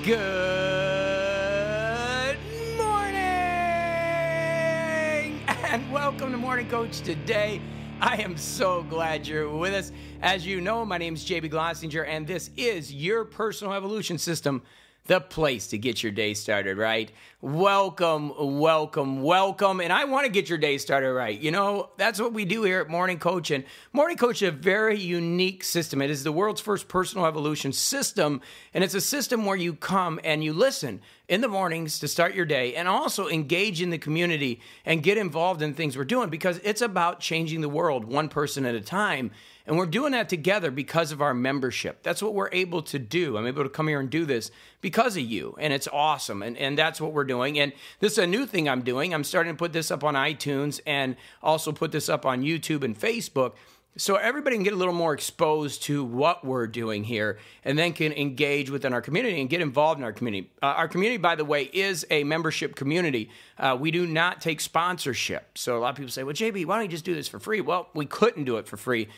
Good morning and welcome to Morning Coach today. I am so glad you're with us. As you know, my name is JB Glossinger and this is your personal evolution system, the place to get your day started right. Welcome. And I want to get your day started right. You know, that's what we do here at Morning Coach. And Morning Coach is a very unique system. It is the world's first personal evolution system. And it's a system where you come and you listen in the mornings to start your day and also engage in the community and get involved in things we're doing because it's about changing the world one person at a time. And we're doing that together because of our membership. That's what we're able to do. I'm able to come here and do this because of you, and it's awesome, and that's what we're doing. And this is a new thing I'm doing. I'm starting to put this up on iTunes and also put this up on YouTube and Facebook so everybody can get a little more exposed to what we're doing here and then can engage within our community and get involved in our community. Our community, by the way, is a membership community. We do not take sponsorship. So a lot of people say, well, JB, why don't you just do this for free? Well, we couldn't do it for free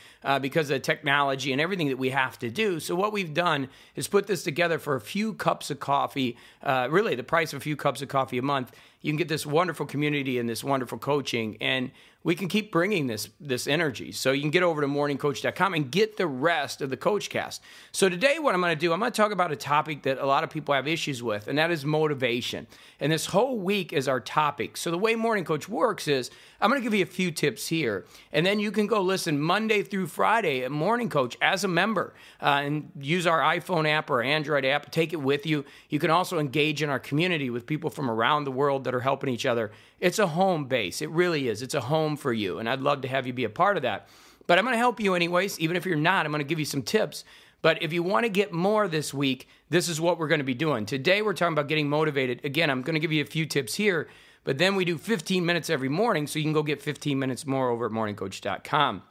because of the technology and everything that we have to do. So what we've done is put this together for a few cups of coffee, really the price of a few cups of coffee a month. You can get this wonderful community and this wonderful coaching, and we can keep bringing this energy. So you can get over to MorningCoach.com and get the rest of the CoachCast. So today what I'm going to do, I'm going to talk about a topic that a lot of people have issues with, and that is motivation. And this whole week is our topic. So the way Morning Coach works is I'm going to give you a few tips here, and then you can go listen Monday through Friday at Morning Coach as a member and use our iPhone app or Android app. Take it with you. You can also engage in our community with people from around the world that are helping each other. It's a home base. It really is. It's a home for you, and I'd love to have you be a part of that. But I'm going to help you anyways. Even if you're not, I'm going to give you some tips. But if you want to get more this week, this is what we're going to be doing. Today, we're talking about getting motivated. Again, I'm going to give you a few tips here, but then we do 15 minutes every morning, so you can go get 15 minutes more over at morningcoach.com.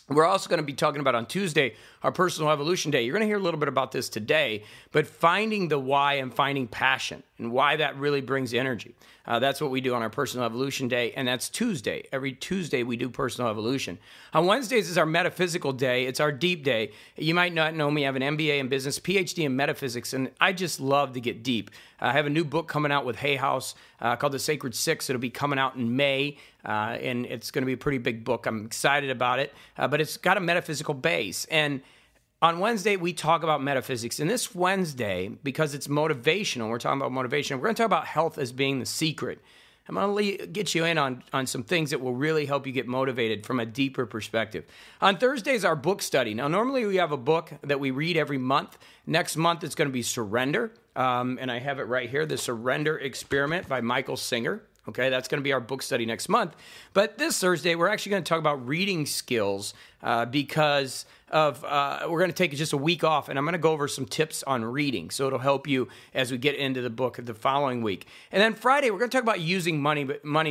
We're also going to be talking about on Tuesday, our personal evolution day. You're going to hear a little bit about this today, but finding the why and finding passion and why that really brings energy. That's what we do on our personal evolution day, and that's Tuesday. Every Tuesday, we do personal evolution. On Wednesdays is our metaphysical day. It's our deep day. You might not know me. I have an MBA in business, PhD in metaphysics, and I just love to get deep. I have a new book coming out with Hay House called The Sacred Six. It'll be coming out in May, and it's going to be a pretty big book. I'm excited about it, but it's got a metaphysical base. And on Wednesday, we talk about metaphysics. And this Wednesday, because it's motivational, we're talking about motivation, we're going to talk about health as being the secret. I'm going to get you in on some things that will really help you get motivated from a deeper perspective. On Thursdays, our book study. Now, normally we have a book that we read every month. Next month, it's going to be Surrender. And I have it right here, The Surrender Experiment by Michael Singer. Okay, that's going to be our book study next month. But this Thursday, we're actually going to talk about reading skills because of we're going to take just a week off, and I'm going to go over some tips on reading. So it'll help you as we get into the book the following week. And then Friday, we're going to talk about using money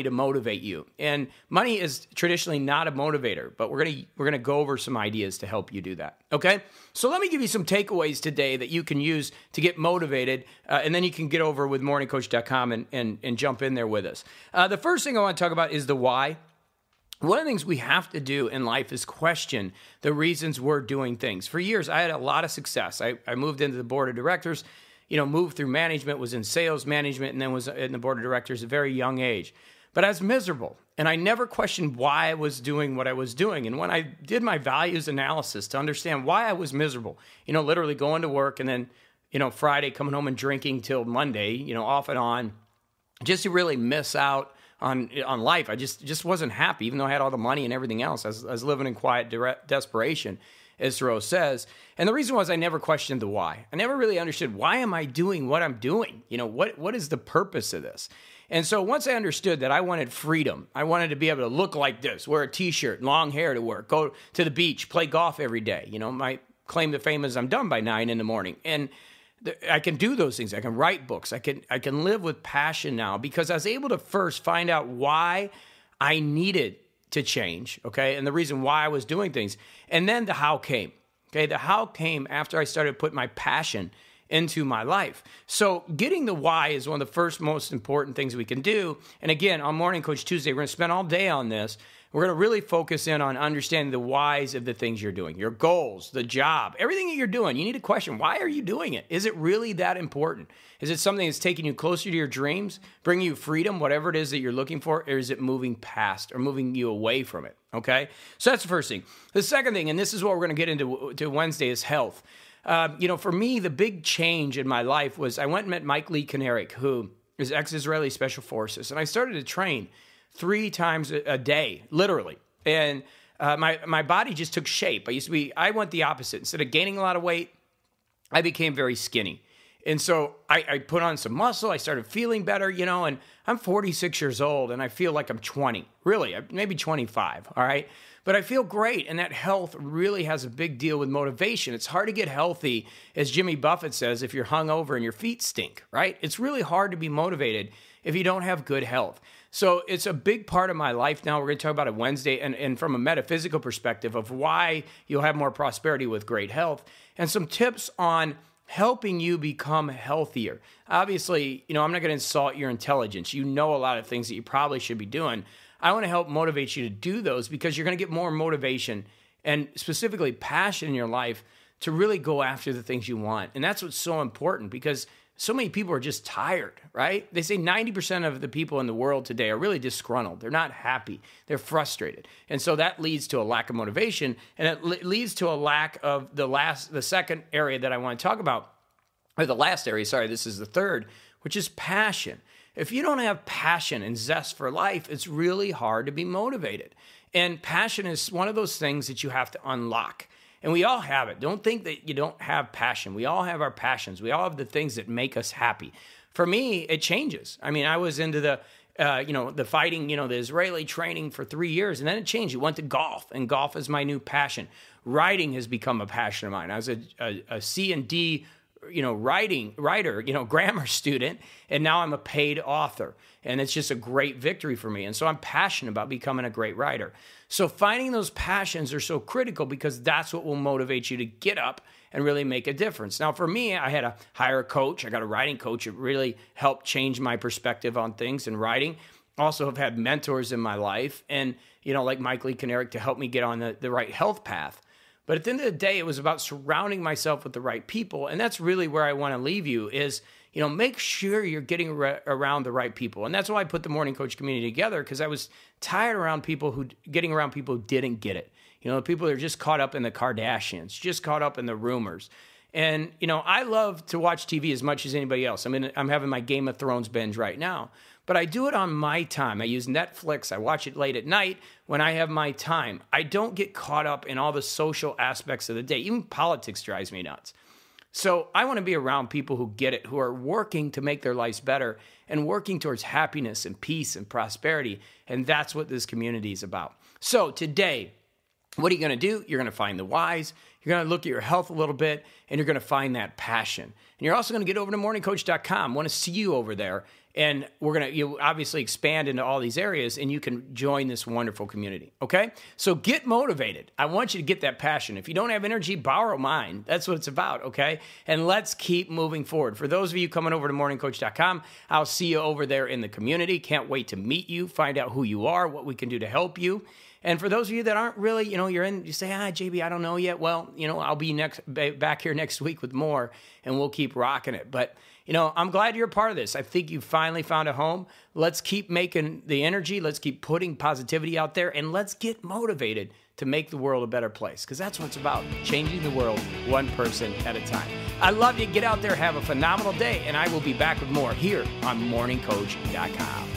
to motivate you. And money is traditionally not a motivator, but we're going to go over some ideas to help you do that. Okay? So let me give you some takeaways today that you can use to get motivated, and then you can get over with morningcoach.com and jump in there with us. The first thing I want to talk about is the why. One of the things we have to do in life is question the reasons we're doing things. For years, I had a lot of success. I moved into the board of directors, moved through management, was in sales management, and then was in the board of directors at a very young age. But I was miserable, and I never questioned why I was doing what I was doing. And when I did my values analysis to understand why I was miserable, literally going to work and then, Friday coming home and drinking till Monday, off and on, just to really miss out on life. I just wasn't happy, even though I had all the money and everything else. I was living in quiet desperation, as Thoreau says. And the reason was I never questioned the why. I never really understood, why am I doing what I'm doing? What is the purpose of this? And so once I understood that I wanted freedom, I wanted to be able to look like this, wear a T-shirt, long hair to work, go to the beach, play golf every day. My claim to fame is I'm done by 9 a.m. And I can do those things. I can write books. I can live with passion now because I was able to first find out why I needed to change, okay, and the reason why I was doing things. And then the how came, okay? The how came after I started putting my passion into my life. So getting the why is one of the first most important things we can do. And again, on Morning Coach Tuesday, we're going to spend all day on this. We're going to really focus in on understanding the whys of the things you're doing, your goals, the job, everything that you're doing. You need to question, why are you doing it? Is it really that important? Is it something that's taking you closer to your dreams, bringing you freedom, whatever it is that you're looking for, or is it moving past or moving you away from it? Okay? So that's the first thing. The second thing, and this is what we're going to get into Wednesday, is health. For me, the big change in my life was I went and met Mike Lee Kinerik, who is ex-Israeli Special Forces, and I started to train 3 times a day, literally. And my body just took shape. I went the opposite. Instead of gaining a lot of weight, I became very skinny. And so I put on some muscle. I started feeling better, and I'm 46 years old, and I feel like I'm 20. Really, maybe 25, all right? But I feel great, and that health really has a big deal with motivation. It's hard to get healthy, as Jimmy Buffett says, if you're hungover and your feet stink, right? It's really hard to be motivated if you don't have good health. So it's a big part of my life now. We're going to talk about it Wednesday, and from a metaphysical perspective of why you'll have more prosperity with great health, and some tips on helping you become healthier. Obviously, I'm not going to insult your intelligence. You know a lot of things that you probably should be doing. I want to help motivate you to do those because you're going to get more motivation and specifically passion in your life to really go after the things you want. And that's what's so important because so many people are just tired, right? They say 90% of the people in the world today are really disgruntled. They're not happy. They're frustrated. And so that leads to a lack of motivation, and it leads to a lack of the second area that I want to talk about, or the last area, sorry, this is the third, which is passion. If you don't have passion and zest for life, it's really hard to be motivated. And passion is one of those things that you have to unlock. And we all have it. Don't think that you don't have passion. We all have our passions. We all have the things that make us happy. For me, it changes. I mean, I was into the fighting, the Israeli training for 3 years, and then it changed. It went to golf, and golf is my new passion. Writing has become a passion of mine. I was a C and D writer, grammar student, and now I'm a paid author. And it's just a great victory for me. And so I'm passionate about becoming a great writer. So finding those passions are so critical because that's what will motivate you to get up and really make a difference. Now, for me, I had to hire a coach. I got a writing coach. It really helped change my perspective on things in writing. Also have had mentors in my life and, like Mike Lee Kinerik to help me get on the right health path. But at the end of the day, it was about surrounding myself with the right people. And that's really where I want to leave you is, make sure you're getting around the right people. And that's why I put the Morning Coach community together, because I was tired getting around people who didn't get it. The people that are just caught up in the Kardashians, just caught up in the rumors. And, I love to watch TV as much as anybody else. I mean, I'm having my Game of Thrones binge right now. But I do it on my time. I use Netflix. I watch it late at night when I have my time. I don't get caught up in all the social aspects of the day. Even politics drives me nuts. So I want to be around people who get it, who are working to make their lives better and working towards happiness and peace and prosperity. And that's what this community is about. So today, what are you going to do? You're going to find the whys. You're going to look at your health a little bit, and you're going to find that passion. And you're also going to get over to morningcoach.com. I want to see you over there. And we're going to obviously expand into all these areas, and you can join this wonderful community, okay? So get motivated. I want you to get that passion. If you don't have energy, borrow mine. That's what it's about, okay? And let's keep moving forward. For those of you coming over to morningcoach.com, I'll see you over there in the community. Can't wait to meet you, find out who you are, what we can do to help you. And for those of you that aren't really, you say, JB, I don't know yet. Well, I'll be back here next week with more, and we'll keep rocking it. But, I'm glad you're a part of this. I think you finally found a home. Let's keep making the energy. Let's keep putting positivity out there, and let's get motivated to make the world a better place, because that's what it's about, changing the world one person at a time. I love you. Get out there, have a phenomenal day, and I will be back with more here on morningcoach.com.